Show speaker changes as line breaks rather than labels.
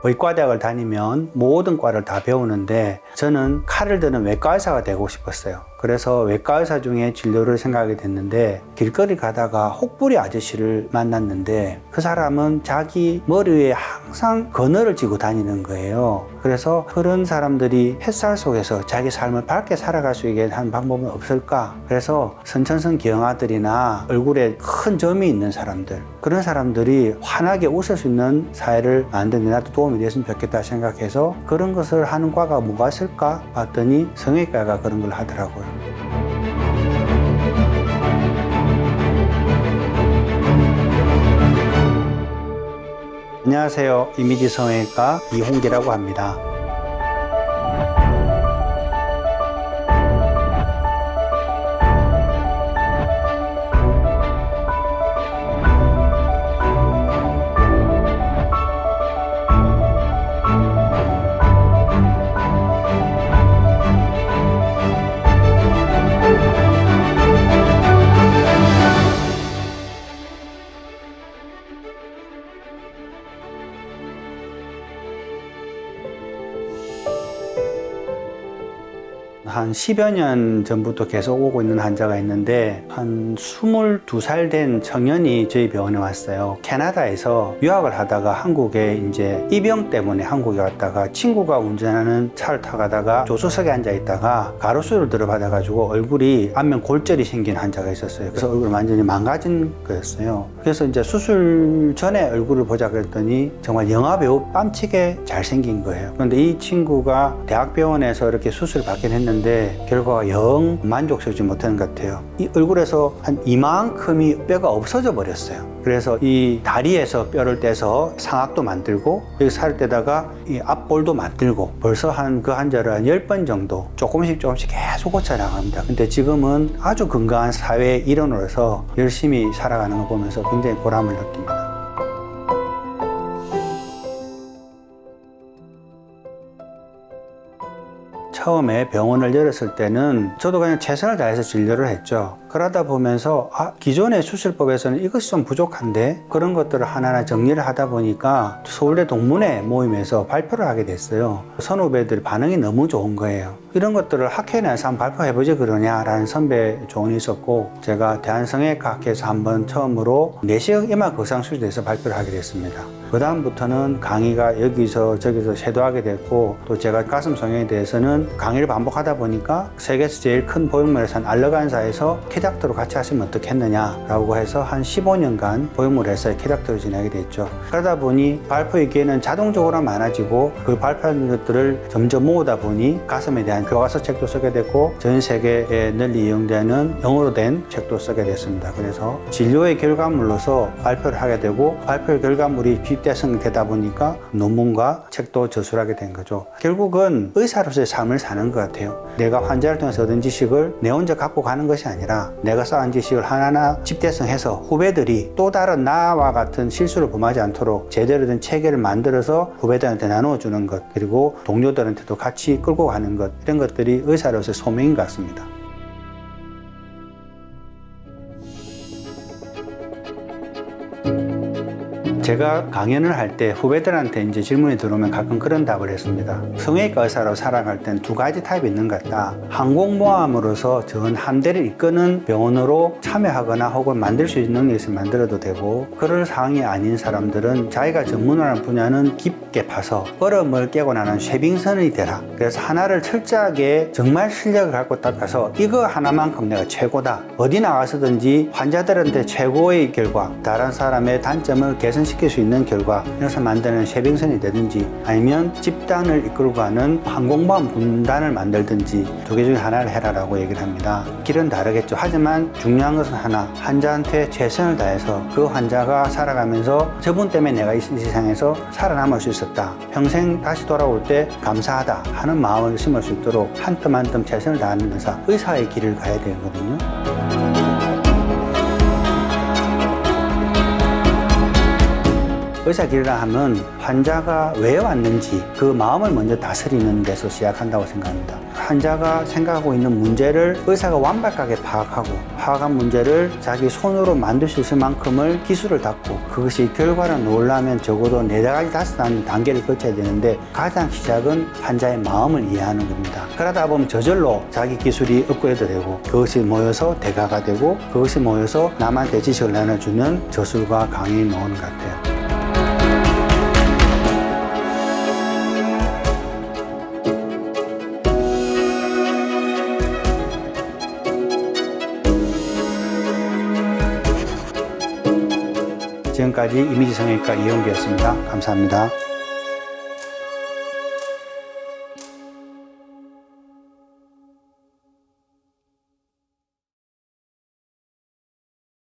의과대학을 다니면 모든 과를 다 배우는데 저는 칼을 드는 외과 의사가 되고 싶었어요. 그래서 외과 의사 중에 진료를 생각하게 됐는데 길거리 가다가 혹부리 아저씨를 만났는데 그 사람은 자기 머리 위에 항상 그늘을 쥐고 다니는 거예요. 그래서 그런 사람들이 햇살 속에서 자기 삶을 밝게 살아갈 수 있게 하는 방법은 없을까? 그래서 선천성 기형아들이나 얼굴에 큰 점이 있는 사람들, 그런 사람들이 환하게 웃을 수 있는 사회를 만드는 데 나도 도움이 됐으면 좋겠다 생각해서 그런 것을 하는 과가 뭐가 있을까 봤더니 성형외과가 그런 걸 하더라고요. 안녕하세요. 이미지 성형외과 이홍기라고 합니다. 한 10여 년 전부터 계속 오고 있는 환자가 있는데 한 22살 된 청년이 저희 병원에 왔어요. 캐나다에서 유학을 하다가 한국에 이제 입영 때문에 한국에 왔다가 친구가 운전하는 차를 타고 가다가 조수석에 앉아 있다가 가로수를 들어받아가지고 얼굴이 안면 골절이 생긴 환자가 있었어요. 그래서 얼굴이 완전히 망가진 거였어요. 그래서 이제 수술 전에 얼굴을 보자 그랬더니 정말 영화배우 뺨치게 잘생긴 거예요. 그런데 이 친구가 대학병원에서 이렇게 수술을 받긴 했는데 결과가 영 만족스럽지 못하는 것 같아요. 이 얼굴에서 한 이만큼이 뼈가 없어져 버렸어요. 그래서 이 다리에서 뼈를 떼서 상악도 만들고 여기 살을 떼다가 이 앞볼도 만들고 벌써 한 그 환자를 한 10번 정도 조금씩 계속 고쳐나갑니다. 근데 지금은 아주 건강한 사회 일원으로서 열심히 살아가는 거 보면서 굉장히 보람을 느낍니다. 처음에 병원을 열었을 때는 저도 그냥 최선을 다해서 진료를 했죠. 그러다 보면서 기존의 수술법에서는 이것이 좀 부족한데 그런 것들을 하나하나 정리를 하다 보니까 서울대 동문회 모임에서 발표를 하게 됐어요. 선후배들 반응이 너무 좋은 거예요. 이런 것들을 학회에 나와서 한번 발표해보지 그러냐라는 선배 조언이 있었고 제가 대한성형외과학회에서 한번 처음으로 내시경 이마 거상술에 대해서 발표를 하게 됐습니다. 그 다음부터는 강의가 여기서 저기서 쇄도하게 됐고 또 제가 가슴 성형에 대해서는 강의를 반복하다 보니까 세계에서 제일 큰 보형물에서 한 알러간사에서 캐닥터로 같이 하시면 어떻겠느냐라고 해서 한 15년간 보형물 회사에 캐닥터로 지내게 됐죠. 그러다 보니 발표의 기회는 자동적으로 많아지고 그 발표하는 것들을 점점 모으다 보니 가슴에 대한 교과서 책도 쓰게 됐고 전 세계에 널리 이용되는 영어로 된 책도 쓰게 됐습니다. 그래서 진료의 결과물로서 발표를 하게 되고 발표 결과물이 비대성되다 보니까 논문과 책도 저술하게 된 거죠. 결국은 의사로서의 삶을 사는 것 같아요. 내가 환자를 통해서 얻은 지식을 내 혼자 갖고 가는 것이 아니라 내가 쌓은 지식을 하나하나 집대성해서 후배들이 또 다른 나와 같은 실수를 범하지 않도록 제대로 된 체계를 만들어서 후배들한테 나누어주는 것 그리고 동료들한테도 같이 끌고 가는 것 이런 것들이 의사로서의 소명인 것 같습니다. 제가 강연을 할 때 후배들한테 이제 질문이 들어오면 가끔 그런 답을 했습니다. 성형외과 의사로 살아갈 땐 두 가지 타입이 있는 것 같다. 항공모함으로서 전 함대를 이끄는 병원으로 참여하거나 혹은 만들 수 있는 능력이 있으면 만들어도 되고 그럴 상황이 아닌 사람들은 자기가 전문화하는 분야는 깊게 파서 얼음을 깨고 나는 쉐빙선이 되라. 그래서 하나를 철저하게 정말 실력을 갖고 닦아서 이거 하나만큼 내가 최고다. 어디 나가서든지 환자들한테 최고의 결과 다른 사람의 단점을 개선시킬 수 있는 결과 이것을 만드는 쉐빙선이 되든지 아니면 집단을 이끌고 가는 항공모함 군단을 만들든지 두 개 중에 하나를 해라라고 얘기를 합니다. 길은 다르겠죠. 하지만 중요한 것은 하나, 환자한테 최선을 다해서 그 환자가 살아가면서 저분 때문에 내가 이 세상에서 살아남을 수 있었다. 평생 다시 돌아올 때 감사하다 하는 마음을 심을 수 있도록 한 뜸 한 뜸 최선을 다하는 의사의 길을 가야 되거든요. 의사 길이라 하면 환자가 왜 왔는지 그 마음을 먼저 다스리는 데서 시작한다고 생각합니다. 환자가 생각하고 있는 문제를 의사가 완벽하게 파악한 문제를 자기 손으로 만들 수 있을 만큼을 기술을 닦고, 그것이 결과를 놓으려면 적어도 4가지 5 단계를 거쳐야 되는데, 가장 시작은 환자의 마음을 이해하는 겁니다. 그러다 보면 저절로 자기 기술이 업그레이드 되고, 그것이 모여서 대가가 되고, 그것이 모여서 남한테 지식을 나눠주는 저술과 강인이 나오는 것 같아요. 지금까지 이미지 성형외과 이용기였습니다. 감사합니다.